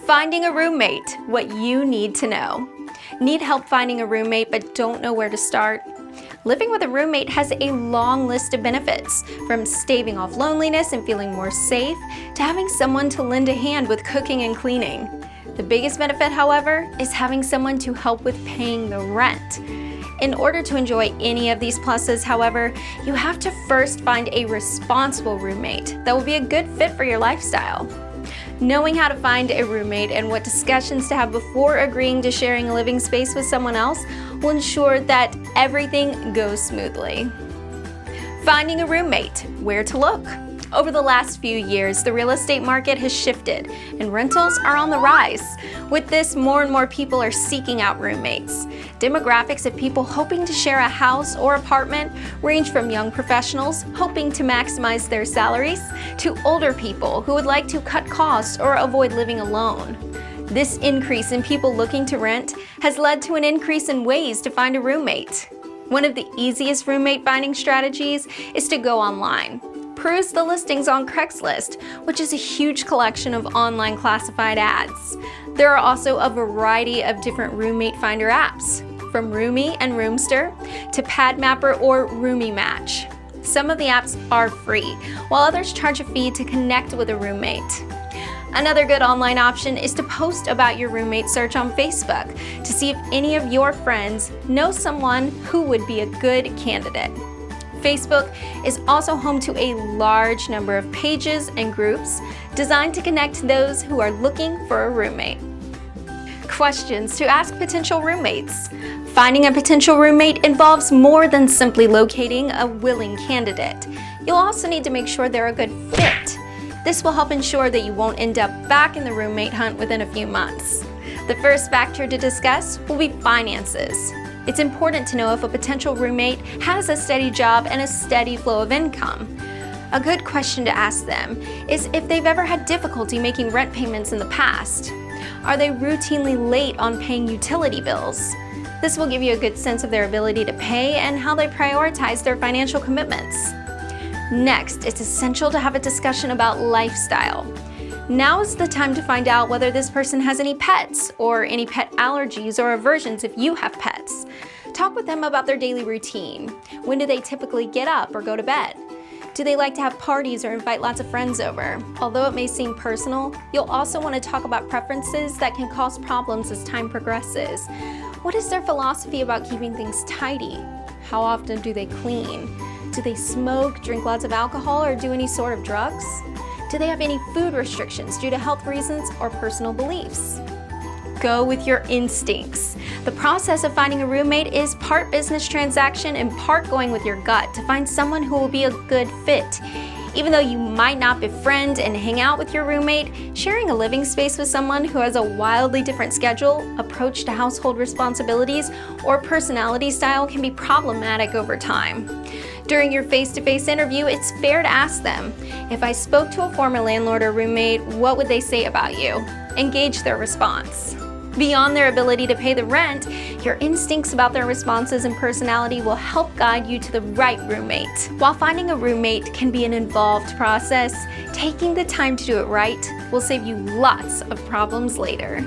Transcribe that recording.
Finding a roommate, what you need to know. Need help finding a roommate but don't know where to start? Living with a roommate has a long list of benefits, from staving off loneliness and feeling more safe to having someone to lend a hand with cooking and cleaning. The biggest benefit, however, is having someone to help with paying the rent. In order to enjoy any of these pluses, however, you have to first find a responsible roommate that will be a good fit for your lifestyle. Knowing how to find a roommate and what discussions to have before agreeing to sharing a living space with someone else will ensure that everything goes smoothly. Finding a roommate, where to look. Over the last few years, the real estate market has shifted and rentals are on the rise. With this, more and more people are seeking out roommates. Demographics of people hoping to share a house or apartment range from young professionals hoping to maximize their salaries to older people who would like to cut costs or avoid living alone. This increase in people looking to rent has led to an increase in ways to find a roommate. One of the easiest roommate finding strategies is to go online. Peruse the listings on Craigslist, which is a huge collection of online classified ads. There are also a variety of different roommate finder apps, from Roomie and Roomster to PadMapper or Roomie Match. Some of the apps are free, while others charge a fee to connect with a roommate. Another good online option is to post about your roommate search on Facebook to see if any of your friends know someone who would be a good candidate. Facebook is also home to a large number of pages and groups designed to connect those who are looking for a roommate. Questions to ask potential roommates. Finding a potential roommate involves more than simply locating a willing candidate. You'll also need to make sure they're a good fit. This will help ensure that you won't end up back in the roommate hunt within a few months. The first factor to discuss will be finances. It's important to know if a potential roommate has a steady job and a steady flow of income. A good question to ask them is if they've ever had difficulty making rent payments in the past. Are they routinely late on paying utility bills? This will give you a good sense of their ability to pay and how they prioritize their financial commitments. Next, it's essential to have a discussion about lifestyle. Now is the time to find out whether this person has any pets or any pet allergies or aversions if you have pets. Talk with them about their daily routine. When do they typically get up or go to bed? Do they like to have parties or invite lots of friends over? Although it may seem personal, you'll also want to talk about preferences that can cause problems as time progresses. What is their philosophy about keeping things tidy? How often do they clean? Do they smoke, drink lots of alcohol, or do any sort of drugs? Do they have any food restrictions due to health reasons or personal beliefs? Go with your instincts. The process of finding a roommate is part business transaction and part going with your gut to find someone who will be a good fit. Even though you might not befriend and hang out with your roommate, sharing a living space with someone who has a wildly different schedule, approach to household responsibilities, or personality style can be problematic over time. During your face-to-face interview, it's fair to ask them, if I spoke to a former landlord or roommate, what would they say about you? Engage their response. Beyond their ability to pay the rent, your instincts about their responses and personality will help guide you to the right roommate. While finding a roommate can be an involved process, taking the time to do it right will save you lots of problems later.